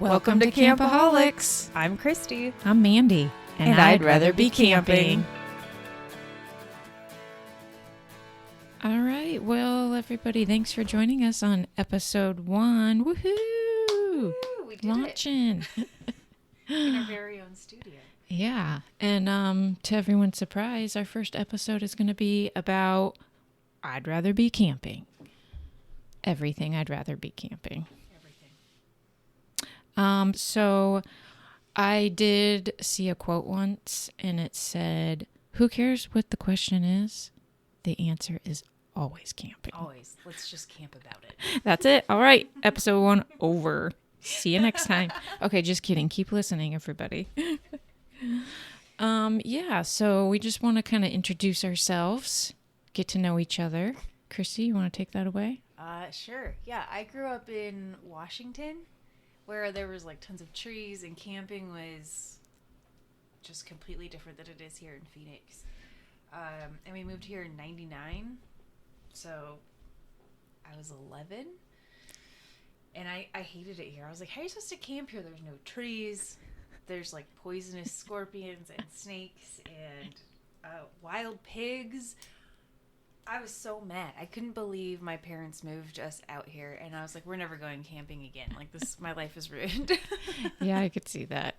Welcome to KaMp-A-Holics. I'm Christy. I'm Mandy. And I'd rather be camping. All right. Well, everybody, thanks for joining us on episode 1. Woohoo! Woo, we did Launching. it. In our very own studio. Yeah. And to everyone's surprise, our first episode is going to be about I'd rather be camping. Everything I'd rather be camping. So I did see a quote once, and it said, "Who cares what the question is? The answer is always camping." Always. Let's just camp about it. That's it. All right. Episode 1 over. See you next time. Okay, just kidding. Keep listening, everybody. Yeah, so we just want to kind of introduce ourselves, get to know each other. Chrissy, you want to take that away? Sure. Yeah, I grew up in Washington, where there was like tons of trees, and camping was just completely different than it is here in Phoenix. And we moved here in 99, so I was 11, and I hated it here. I was like, how are you supposed to camp here? There's no trees, there's like poisonous scorpions and snakes and wild pigs. I was so mad. I couldn't believe my parents moved us out here, and I was like, we're never going camping again. Like, this, my life is ruined. Yeah, I could see that.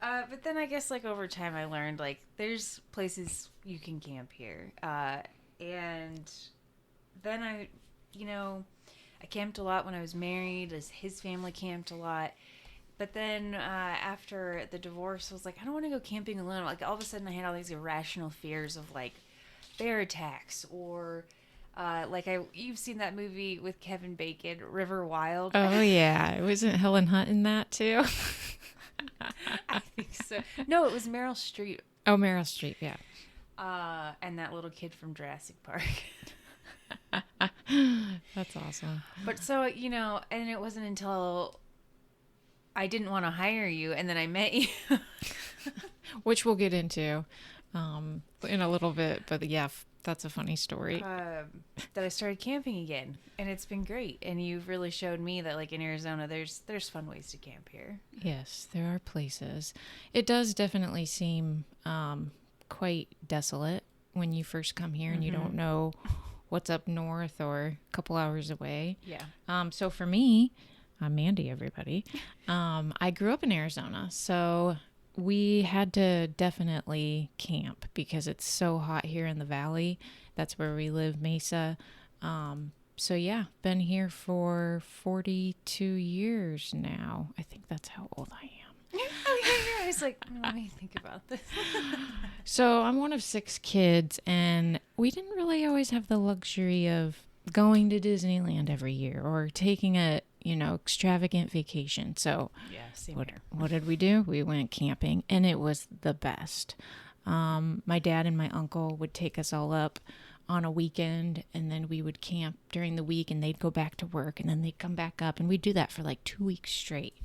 But then I guess, like, over time I learned, like, there's places you can camp here. And then I camped a lot when I was married. His family camped a lot. But then after the divorce, I was like, I don't want to go camping alone. Like, all of a sudden I had all these irrational fears of, like, bear attacks, or you've seen that movie with Kevin Bacon, River Wild. Oh yeah, wasn't Helen Hunt in that too? I think so. No, it was Meryl Streep. Oh, Meryl Streep, yeah. And that little kid from Jurassic Park. That's awesome. But so, and it wasn't until I didn't want to hire you, and then I met you. Which we'll get into in a little bit, but yeah, that's a funny story. That I started camping again, and it's been great. And you've really showed me that, like, in Arizona, there's fun ways to camp here. Yes, there are places. It does definitely seem quite desolate when you first come here, and you don't know what's up north or a couple hours away. Yeah. So for me, I'm Mandy, everybody. I grew up in Arizona, so we had to definitely camp because it's so hot here in the valley. That's where we live, Mesa. So yeah, been here for 42 years now. I think that's how old I am. I was like, let me think about this. So I'm one of 6 kids, and we didn't really always have the luxury of going to Disneyland every year or taking a extravagant vacation. So yeah, same what, here. What did we do? We went camping, and it was the best. My dad and my uncle would take us all up on a weekend, and then we would camp during the week, and they'd go back to work, and then they'd come back up, and we'd do that for like 2 weeks straight.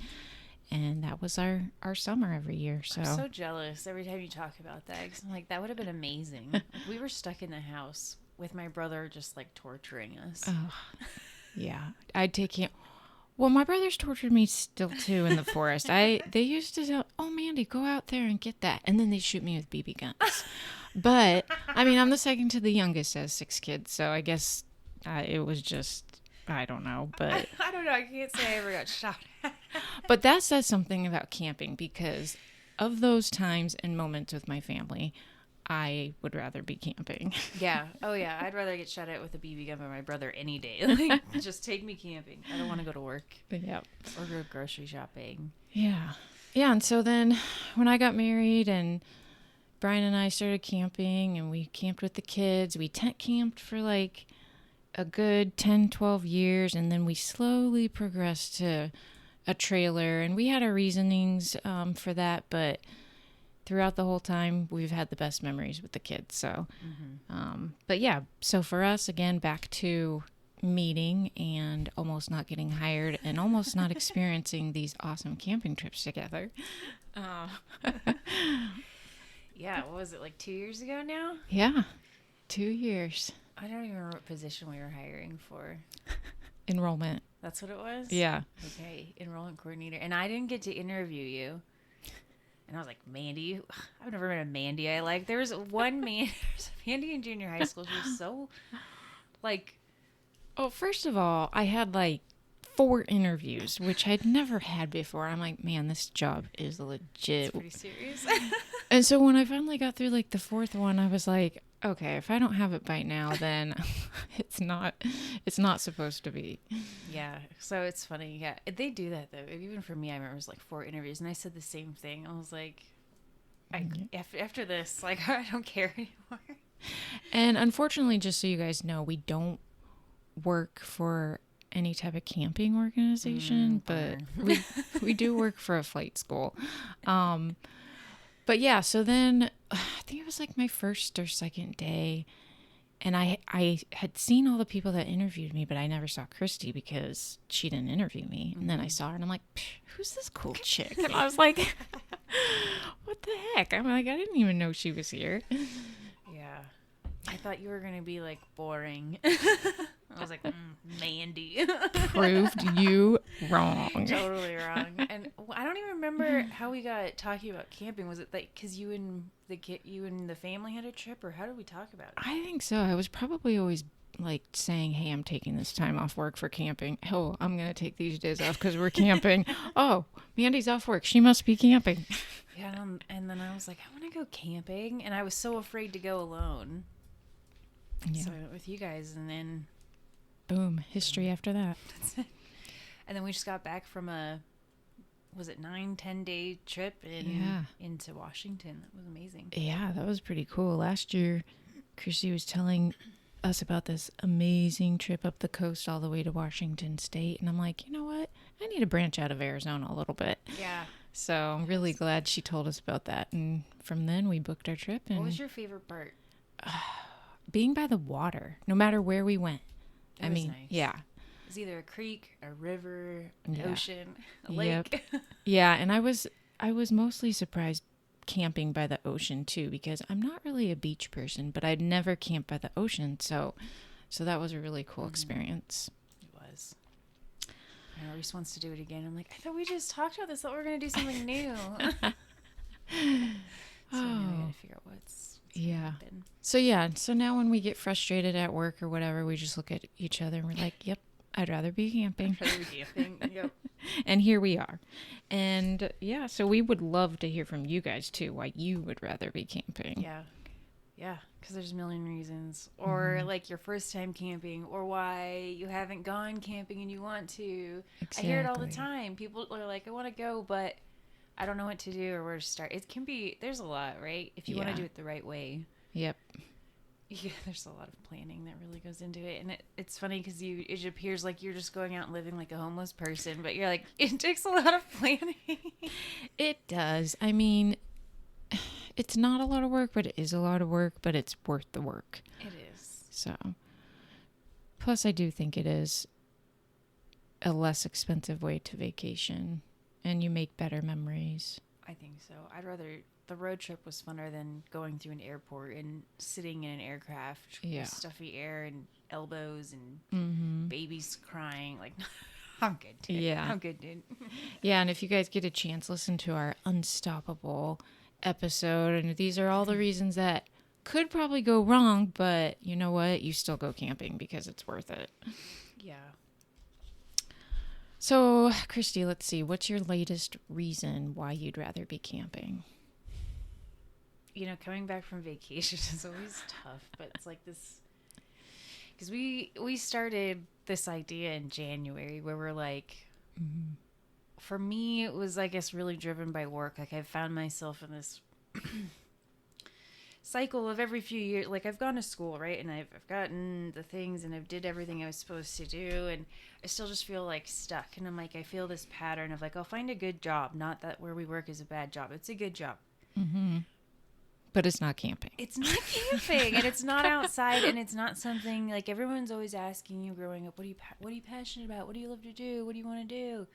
And that was our summer every year. So I'm so jealous every time you talk about that, 'cause I'm like, that would have been amazing. Like, we were stuck in the house with my brother just like torturing us. Oh, yeah, I'd take him. Well, my brothers tortured me still too in the forest. They used to tell, "Oh, Mandy, go out there and get that," and then they shoot me with BB guns. But I mean, I'm the second to the youngest as 6 kids, so I guess it was just, I don't know, but I don't know. I can't say I ever got shot at. But that says something about camping, because of those times and moments with my family, I would rather be camping. Yeah. Oh, yeah. I'd rather get shot at with a BB gun by my brother any day. Like, just take me camping. I don't want to go to work. Yep. Or go grocery shopping. Yeah. Yeah. And so then when I got married and Brian and I started camping, and we camped with the kids, we tent camped for like a good 10, 12 years. And then we slowly progressed to a trailer, and we had our reasonings for that, but throughout the whole time, we've had the best memories with the kids. So, but yeah, so for us, again, back to meeting and almost not getting hired and almost not experiencing these awesome camping trips together. Yeah, what was it, like 2 years ago now? Yeah, 2 years. I don't even remember what position we were hiring for. enrollment. That's what it was? Yeah. Okay, enrollment coordinator. And I didn't get to interview you. And I was like, Mandy? I've never met a Mandy I like. There was one man, there's a Mandy in junior high school. She was so, like... Oh, first of all, I had like 4 interviews, which I'd never had before. I'm like, man, this job is legit. It's pretty serious. And so when I finally got through like the 4th one, I was like, okay, if I don't have it by now, then it's not supposed to be. Yeah, so it's funny. Yeah, they do that though. Even for me, I remember it was like 4 interviews, and I said the same thing. I was like, after this, like, I don't care anymore. And unfortunately, just so you guys know, we don't work for any type of camping organization, but we do work for a flight school. But yeah, so then I think it was like my first or second day, and I had seen all the people that interviewed me, but I never saw Christy because she didn't interview me. And then I saw her, and I'm like, who's this cool chick? And I was like, what the heck? I'm like, I didn't even know she was here. Yeah. I thought you were going to be like boring. I was like, Mandy. Proved you wrong. Totally wrong. And I don't even remember how we got talking about camping. Was it like because you and the family had a trip, or how did we talk about it? I think so. I was probably always like saying, hey, I'm taking this time off work for camping. Oh, I'm going to take these days off because we're camping. Oh, Mandy's off work. She must be camping. Yeah. And then I was like, I want to go camping. And I was so afraid to go alone. Yeah. So I went with you guys, and then... Boom. History after that. That's it. And then we just got back from a, was it 9-10 day trip into Washington. That was amazing. Yeah, that was pretty cool. Last year, Chrissy was telling us about this amazing trip up the coast all the way to Washington State. And I'm like, you know what? I need to branch out of Arizona a little bit. Yeah. So I'm really glad she told us about that. And from then we booked our trip. And what was your favorite part? Being by the water, no matter where we went. It was nice. Yeah. It was either a creek, a river, an ocean, a lake. Yep. Yeah, and I was mostly surprised camping by the ocean too, because I'm not really a beach person, but I'd never camped by the ocean, so that was a really cool experience. It was. I know Reese wants to do it again. I'm like, I thought we just talked about this. I thought we were gonna do something new. So now we gotta figure out what's happen. So now when we get frustrated at work or whatever, we just look at each other and we're like, yep, I'd rather be camping. I'd rather be camping. Yep. And here we are. And yeah, so we would love to hear from you guys too, why you would rather be camping. Yeah, because there's a million reasons. Or like your first time camping, or why you haven't gone camping and you want to. Exactly. I hear it all the time. People are like, I want to go, but I don't know what to do or where to start. It can be, there's a lot, right? If you want to do it the right way. Yep. Yeah, there's a lot of planning that really goes into it. And it's funny because it appears like you're just going out and living like a homeless person, but you're like, it takes a lot of planning. It does. I mean, it's not a lot of work, but it is a lot of work, but it's worth the work. It is. So, plus I do think it is a less expensive way to vacation, and you make better memories. I think so. The road trip was funner than going through an airport and sitting in an aircraft with stuffy air and elbows and babies crying. Like, I'm good, dude. Yeah. I'm good, dude. Yeah, and if you guys get a chance, listen to our Unstoppable episode. And these are all the reasons that could probably go wrong, but you know what? You still go camping because it's worth it. Yeah. So, Christy, let's see. What's your latest reason why you'd rather be camping? You know, coming back from vacation is always tough, but it's like this, because we started this idea in January where we're like, for me, it was, I guess, really driven by work. Like, I've found myself in this cycle of every few years. Like, I've gone to school, right? And I've gotten the things and I've did everything I was supposed to do. And I still just feel like stuck. And I'm like, I feel this pattern of like, I'll find a good job. Not that where we work is a bad job. It's a good job. Mm-hmm. But it's not camping. It's not camping, and it's not outside, and it's not something like everyone's always asking you growing up, what are you passionate about? What do you love to do? What do you want to do?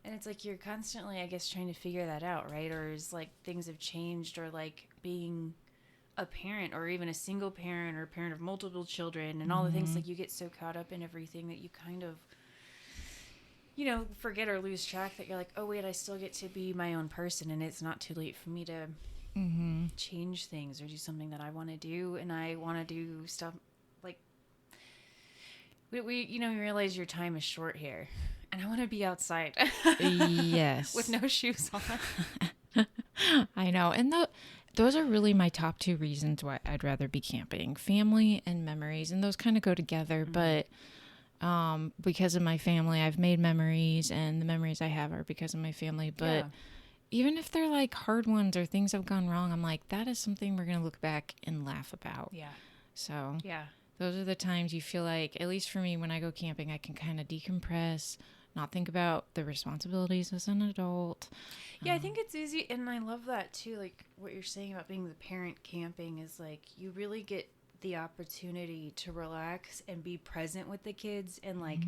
And it's like you're constantly, I guess, trying to figure that out, right? Or is like things have changed, or like being a parent or even a single parent or a parent of multiple children and all the things, like you get so caught up in everything that you kind of, forget or lose track that you're like, oh wait, I still get to be my own person, and it's not too late for me to change things or do something that I want to do. And I want to do stuff like we realize your time is short here, and I want to be outside. Yes. With no shoes on. I know. And those are really my top two reasons why I'd rather be camping: family and memories. And those kind of go together. But because of my family, I've made memories, and the memories I have are because of my family. But even if they're like hard ones or things have gone wrong, I'm like, that is something we're going to look back and laugh about. Yeah. So yeah. Those are the times you feel like, at least for me, when I go camping, I can kind of decompress, not think about the responsibilities as an adult. Yeah, I think it's easy, and I love that too. Like what you're saying about being the parent camping is like you really get the opportunity to relax and be present with the kids and like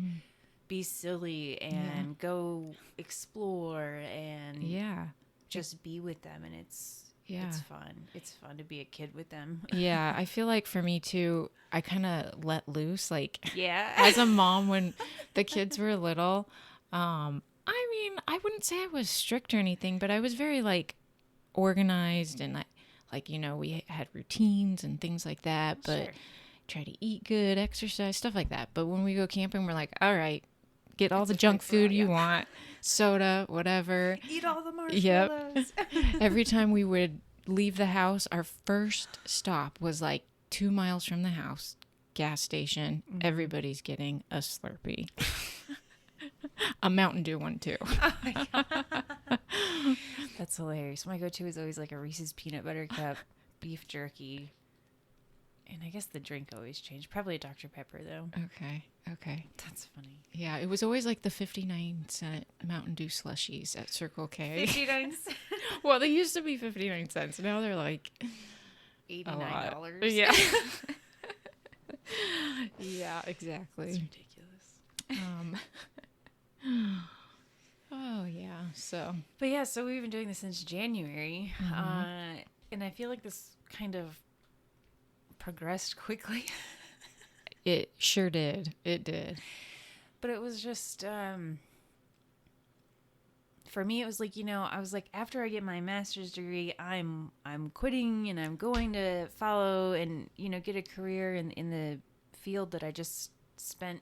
be silly and go explore and just be with them, and it's fun. It's fun to be a kid with them. Yeah, I feel like for me too, I kind of let loose. Like, as a mom when the kids were little, I mean, I wouldn't say I was strict or anything, but I was very like organized, and we had routines and things like that, but try to eat good, exercise, stuff like that. But when we go camping, we're like, all right, get all the junk food you want, soda, whatever. Eat all the marshmallows. Yep. Every time we would leave the house, our first stop was like 2 miles from the house, gas station. Everybody's getting a Slurpee. A Mountain Dew one too. Oh my God. That's hilarious. My go-to is always like a Reese's peanut butter cup, beef jerky, and I guess the drink always changed. Probably a Dr. Pepper though. Okay. That's funny. Yeah, it was always like the 59-cent Mountain Dew slushies at Circle K. 59 cents. Well, they used to be 59 cents. Now they're like $89. Yeah. Yeah, exactly. It's ridiculous. Oh yeah. So we've been doing this since January, and I feel like this kind of progressed quickly. It sure did. It did. But it was just for me, it was like, I was like, after I get my master's degree, I'm quitting, and I'm going to follow and get a career in the field that I just spent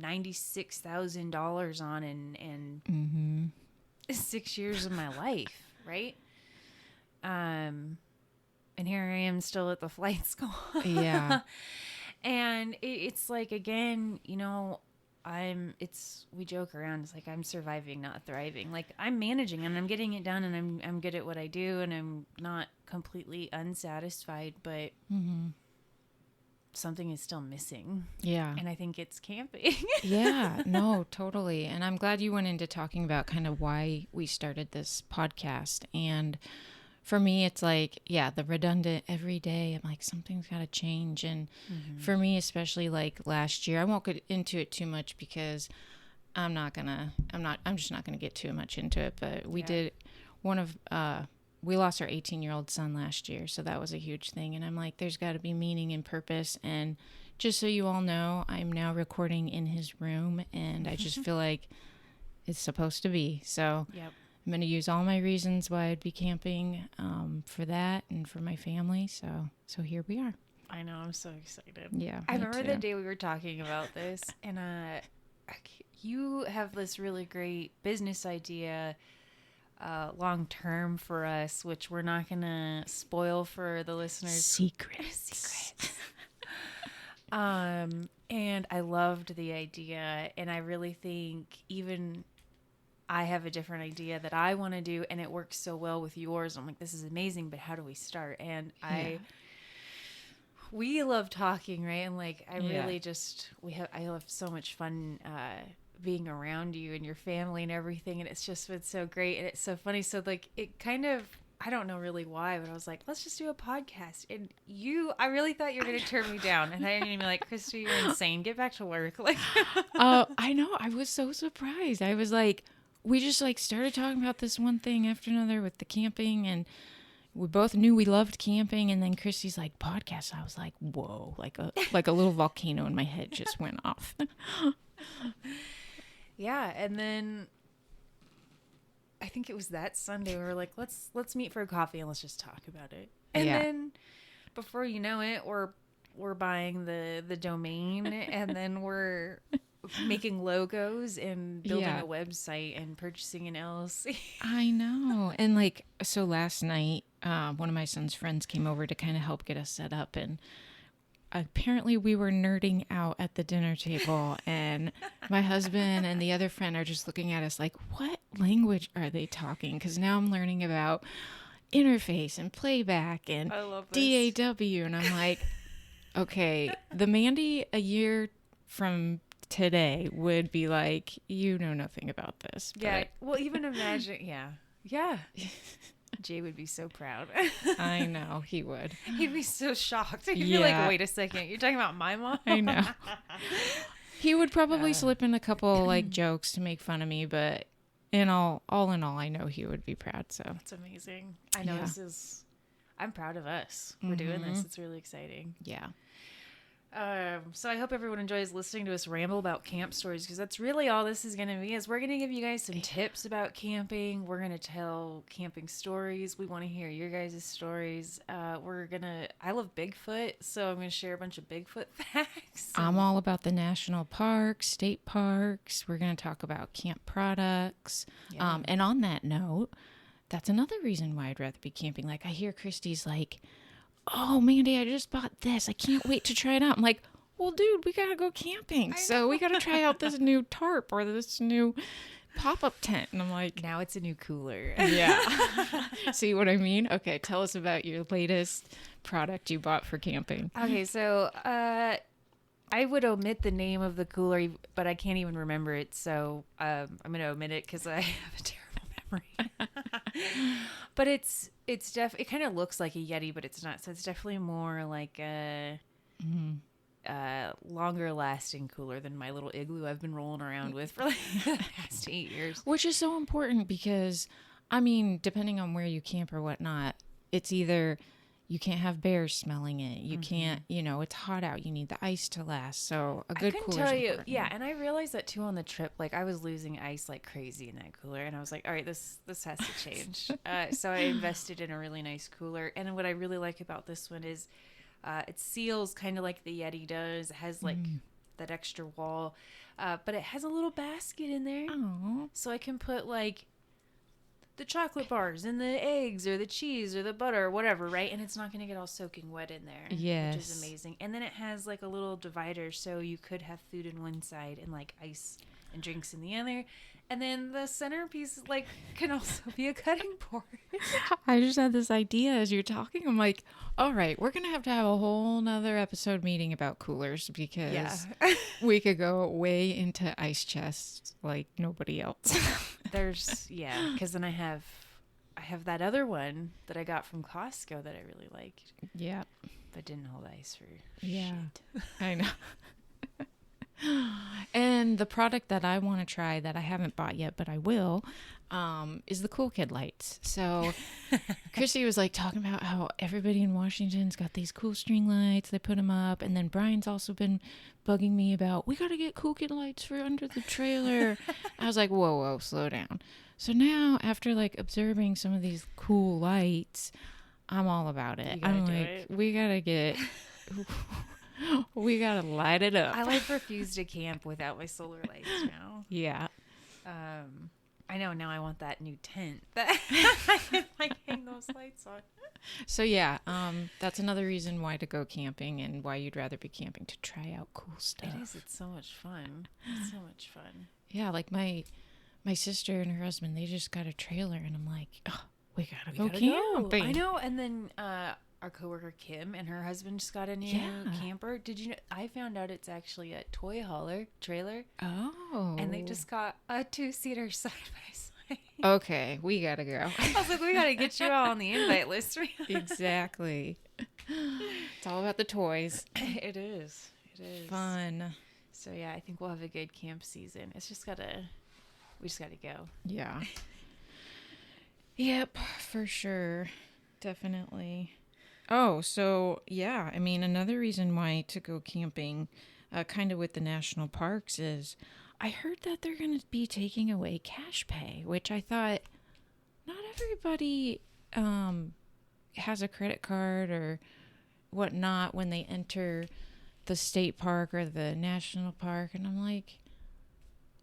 $96,000 on and 6 years of my life, right? And here I am still at the flight school. Yeah. And it's like, again, we joke around. It's like, I'm surviving, not thriving. Like, I'm managing and I'm getting it done, and I'm good at what I do, and I'm not completely unsatisfied, but something is still missing. Yeah. And I think it's camping. Yeah, no, totally. And I'm glad you went into talking about kind of why we started this podcast. And for me, it's like, the redundant every day. I'm like, something's got to change. And for me, especially like last year, I won't get into it too much because I'm just not going to get too much into it. But we did we lost our 18-year-old son last year. So that was a huge thing. And I'm like, there's got to be meaning and purpose. And just so you all know, I'm now recording in his room, and I just feel like it's supposed to be. So I'm going to use all my reasons why I'd be camping for that and for my family. So here we are. I know. I'm so excited. Yeah. I remember the day we were talking about this, and you have this really great business idea long term for us, which we're not going to spoil for the listeners. Secrets. And I loved the idea, and I really think even I have a different idea that I want to do, and it works so well with yours. I'm like, this is amazing, but how do we start? And we love talking, right? And like, I really I have so much fun being around you and your family and everything, and it's just been so great, and it's so funny. So like, it kind of, I don't know really why, but I was like, let's just do a podcast. And I really thought you were going to turn me down, and I'm going to be like, Krista, you're insane. Get back to work. Like, I know. I was so surprised. I was like, we just like started talking about this one thing after another with the camping, and we both knew we loved camping, and then Christy's like, podcast. I was like, whoa, like a little volcano in my head just went off. Yeah, and then I think it was that Sunday we were like, let's meet for a coffee and let's just talk about it. And then before you know it, we're buying the domain, and then we're making logos and building a website and purchasing an LLC. I know. And like, so last night, one of my son's friends came over to kind of help get us set up, and apparently we were nerding out at the dinner table, and my husband and the other friend are just looking at us like, what language are they talking? Because now I'm learning about interface and playback and DAW, and I'm like, okay, the Mandy a year from today would be like, you know nothing about this. But... Yeah, well, even imagine, yeah. Jay would be so proud. I know, he would. He'd be so shocked. He'd be like, wait a second, you're talking about my mom? I know. He would probably slip in a couple like jokes to make fun of me, but all in all, I know he would be proud. So that's amazing. I know I'm proud of us. We're doing this. It's really exciting. Yeah. So I hope everyone enjoys listening to us ramble about camp stories, because that's really all this is going to be. Is we're going to give you guys some tips about camping. We're going to tell camping stories. We want to hear your guys' stories. I love Bigfoot, so I'm going to share a bunch of Bigfoot facts. I'm all about the national parks, state parks. We're going to talk about camp products. Yeah. And on that note, that's another reason why I'd rather be camping. Like, I hear Christy's like, oh, Mandy, I just bought this. I can't wait to try it out. I'm like, well, dude, we got to go camping. So we got to try out this new tarp or this new pop-up tent. And I'm like, now it's a new cooler. Yeah. See what I mean? Okay, tell us about your latest product you bought for camping. Okay, so I would omit the name of the cooler, but I can't even remember it. So I'm going to omit it because I have a terrible memory. But it kind of looks like a Yeti, but it's not. So it's definitely more like a longer lasting cooler than my little igloo I've been rolling around with for like the past 8 years. Which is so important because, I mean, depending on where you camp or whatnot, it's either you can't have bears smelling it. You can't, it's hot out. You need the ice to last. So a good cooler is important. Yeah, and I realized that too on the trip. Like, I was losing ice like crazy in that cooler, and I was like, all right, this has to change. So I invested in a really nice cooler. And what I really like about this one is it seals kind of like the Yeti does. It has like that extra wall, but it has a little basket in there. Aww. So I can put like the chocolate bars and the eggs or the cheese or the butter or whatever, right? And it's not going to get all soaking wet in there. Yes. Which is amazing. And then it has like a little divider, so you could have food in one side and like ice and drinks in the other. And then the centerpiece like can also be a cutting board. I just had this idea as you're talking. I'm like, all right, we're going to have a whole nother episode meeting about coolers, because we could go way into ice chests like nobody else. Because then I have that other one that I got from Costco that I really liked. Yeah. But didn't hold ice for shit. I know. And the product that I want to try that I haven't bought yet, but I will, is the Cool Kid lights. So Chrissy was like talking about how everybody in Washington's got these cool string lights. They put them up. And then Brian's also been bugging me about, we got to get Cool Kid lights for under the trailer. I was like, whoa, slow down. So now after like observing some of these cool lights, I'm all about it. I'm like, we got to get... We gotta light it up. I like refuse to camp without my solar lights now. Yeah. I know, now I want that new tent that I can like hang those lights on. So yeah, that's another reason why to go camping and why you'd rather be camping, to try out cool stuff. It is. It's so much fun. It's so much fun. Yeah, like my sister and her husband, they just got a trailer, and I'm like, oh, we gotta go camping. I know. And then our coworker Kim and her husband just got a new camper. Did you know? I found out it's actually a toy hauler trailer. Oh. And they just got a 2-seater side by side. Okay, we gotta go. I was like, we gotta get you all on the invite list. Exactly. It's all about the toys. It is. Fun. So yeah, I think we'll have a good camp season. We just gotta go. Yeah. Yep, for sure. Definitely. Oh, so yeah, I mean, another reason why to go camping, kind of with the national parks, is I heard that they're going to be taking away cash pay, which I thought not everybody has a credit card or whatnot when they enter the state park or the national park. And I'm like,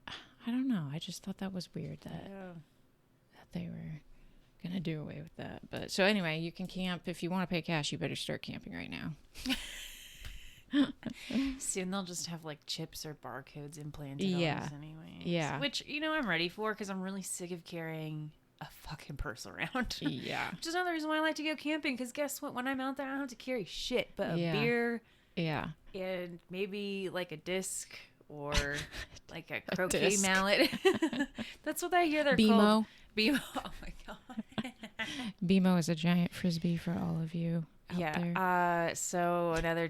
I don't know. I just thought that was weird that they were going to do away with that. But so anyway, you can camp. If you want to pay cash, you better start camping right now. Soon they'll just have like chips or barcodes implanted Yeah. on us anyways. Yeah. Which, I'm ready for because I'm really sick of carrying a fucking purse around. Yeah. Which is another reason why I like to go camping because guess what? When I'm out there, I don't have to carry shit but a Yeah. beer Yeah. and maybe like a disc or like a croquet disc. mallet. That's what I hear they're BMO. called. BMO. Oh my God. BMO is a giant frisbee for all of you out there. So another,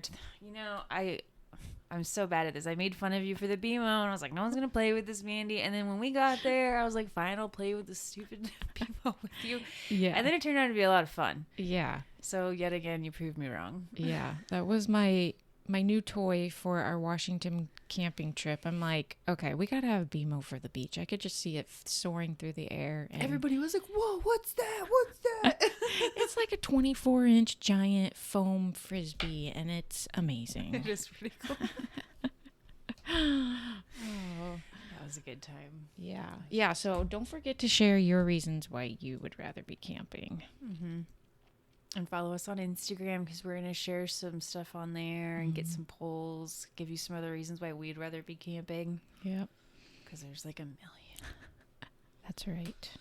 I'm so bad at this. I made fun of you for the BMO, and I was like, no one's gonna play with this, Mandy. And then when we got there, I was like, fine, I'll play with the stupid BMO with you. Yeah. And then it turned out to be a lot of fun. Yeah. So yet again, you proved me wrong. Yeah. That was my new toy for our Washington camping trip. I'm like, okay, we gotta have BMO for the beach. I could just see it soaring through the air. And Everybody was like, whoa, what's that? What's that? it's like a 24-inch giant foam frisbee, and it's amazing. It is pretty cool. That was a good time. Yeah. Yeah. So don't forget to share your reasons why you would rather be camping. Mm-hmm. And follow us on Instagram because we're going to share some stuff on there and get some polls, give you some other reasons why we'd rather be camping. Yep. Because there's like a million. That's right.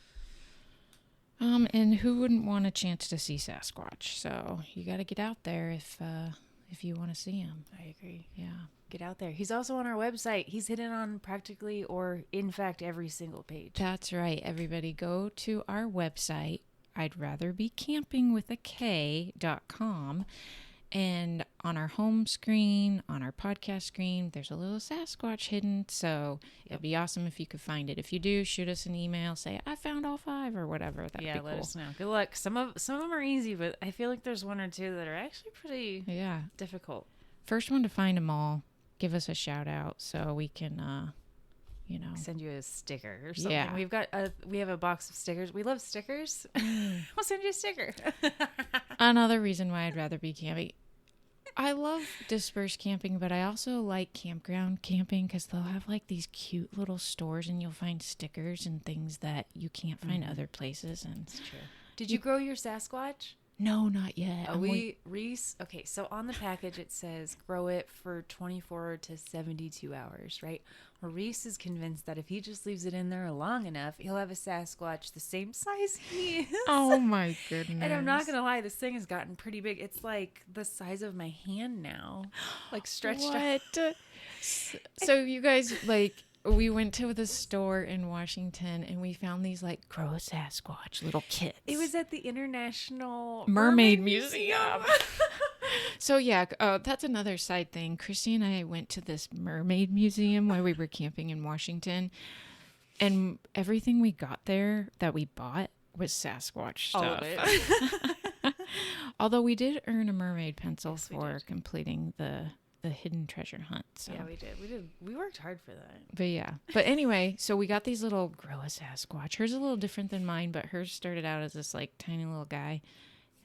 And who wouldn't want a chance to see Sasquatch? So you got to get out there if you want to see him. I agree. Yeah. Get out there. He's also on our website. He's hidden on practically or in fact every single page. That's right. Everybody go to our website, I'd rather be camping with a K.com. And on our home screen, on our podcast screen, there's a little Sasquatch hidden. So it'd be awesome if you could find it. If you do, shoot us an email, say, I found all 5 or whatever. That'd be cool. Let us know. Good luck. Some of them are easy, but I feel like there's one or two that are actually pretty difficult. First one to find them all, give us a shout out so we can, send you a sticker or something. Yeah. We have a box of stickers. We love stickers. We'll send you a sticker. Another reason why I'd rather be camping. I love dispersed camping, but I also like campground camping because they'll have like these cute little stores and you'll find stickers and things that you can't find other places. And it's true. Did you grow your Sasquatch? No, not yet. Reese. Okay, so on the package it says grow it for 24 to 72 hours, right? Well, Reese is convinced that if he just leaves it in there long enough, he'll have a Sasquatch the same size he is. Oh my goodness! And I'm not gonna lie, this thing has gotten pretty big. It's like the size of my hand now, like stretched out. So you guys we went to the store in Washington and we found these grow a Sasquatch little kits. It was at the International Mermaid Museum. So yeah, that's another side thing. Christy and I went to this mermaid museum while we were camping in Washington, and everything we got there that we bought was Sasquatch stuff. All of it. Although we did earn a mermaid pencil for completing the hidden treasure hunt. So. Yeah, we did. We worked hard for that. But yeah. But anyway, so we got these little grow a Sasquatch. Hers is a little different than mine, but hers started out as this tiny little guy,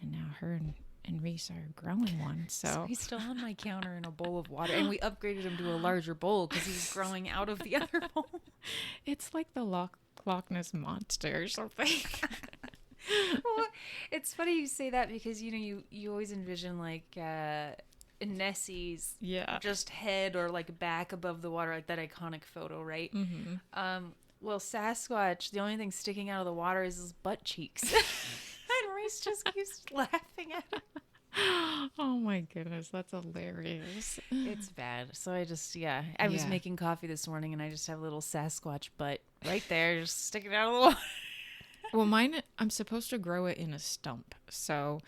and now her and Reese are growing one. So he's still on my counter in a bowl of water, and we upgraded him to a larger bowl because he was growing out of the other bowl. It's like the Loch Ness Monster or something. Well, it's funny you say that because you always envision Nessie's just head or back above the water, like that iconic photo, right? Mm-hmm. Well, Sasquatch, the only thing sticking out of the water is his butt cheeks. And Reese just keeps laughing at him. Oh my goodness, that's hilarious. It's bad. So I was making coffee this morning and I just have a little Sasquatch butt right there just sticking out of the water. Well, mine, I'm supposed to grow it in a stump. So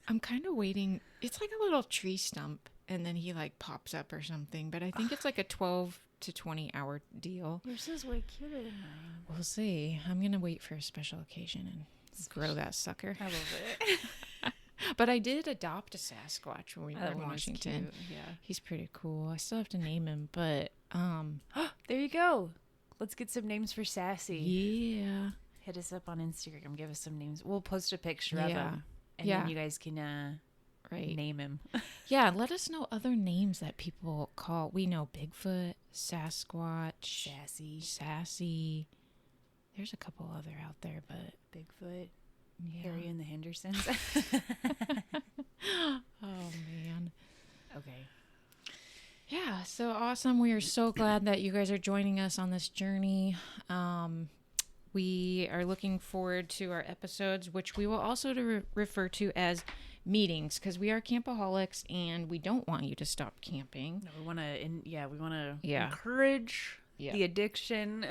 I'm kind of waiting. It's like a little tree stump and then he pops up or something. But I think it's a 12 to 20 hour deal. Yours is way cuter than mine. We'll see. I'm going to wait for a special occasion and grow that sucker. I love it. But I did adopt a Sasquatch when we were That in one was Washington. cute, yeah. He's pretty cool. I still have to name him, but There you go. Let's get some names for Sassy. yeah. Hit us up on Instagram. Give us some names. We'll post a picture of Yeah. him. And Yeah. then you guys can Right. name him. Yeah, let us know other names that people call. We know Bigfoot, Sasquatch, Sassy. There's a couple other out there, but Bigfoot. yeah. Harry and the Hendersons. Oh man. Okay. Yeah, so awesome. We are so glad that you guys are joining us on this journey. We are looking forward to our episodes, which we will also refer to as meetings, because we are Campaholics and we don't want you to stop camping. No, we want to Yeah. encourage Yeah. the addiction.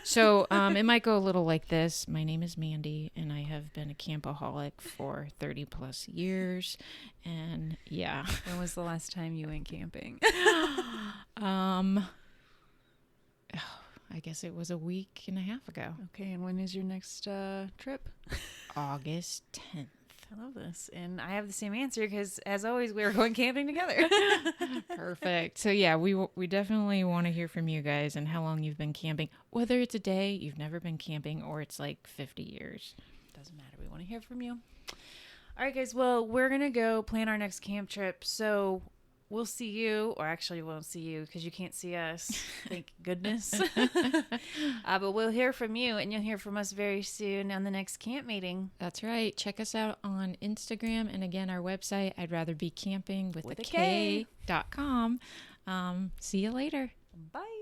So it might go a little like this. My name is Mandy, and I have been a Campaholic for 30 plus years. And yeah. When was the last time you went camping? I guess it was a week and a half ago. Okay, and when is your next trip? August 10th. I love this. And I have the same answer because, as always, we were going camping together. Perfect. So yeah, we definitely want to hear from you guys and how long you've been camping. Whether it's a day, you've never been camping, or it's like 50 years. Doesn't matter. We want to hear from you. All right, guys. Well, we're going to go plan our next camp trip. So we'll see you, or actually won't see you because you can't see us. Thank goodness. But we'll hear from you, and you'll hear from us very soon on the next camp meeting. That's right. Check us out on Instagram, and again, our website, I'd rather be camping with With a a K. K.com. See you later. Bye.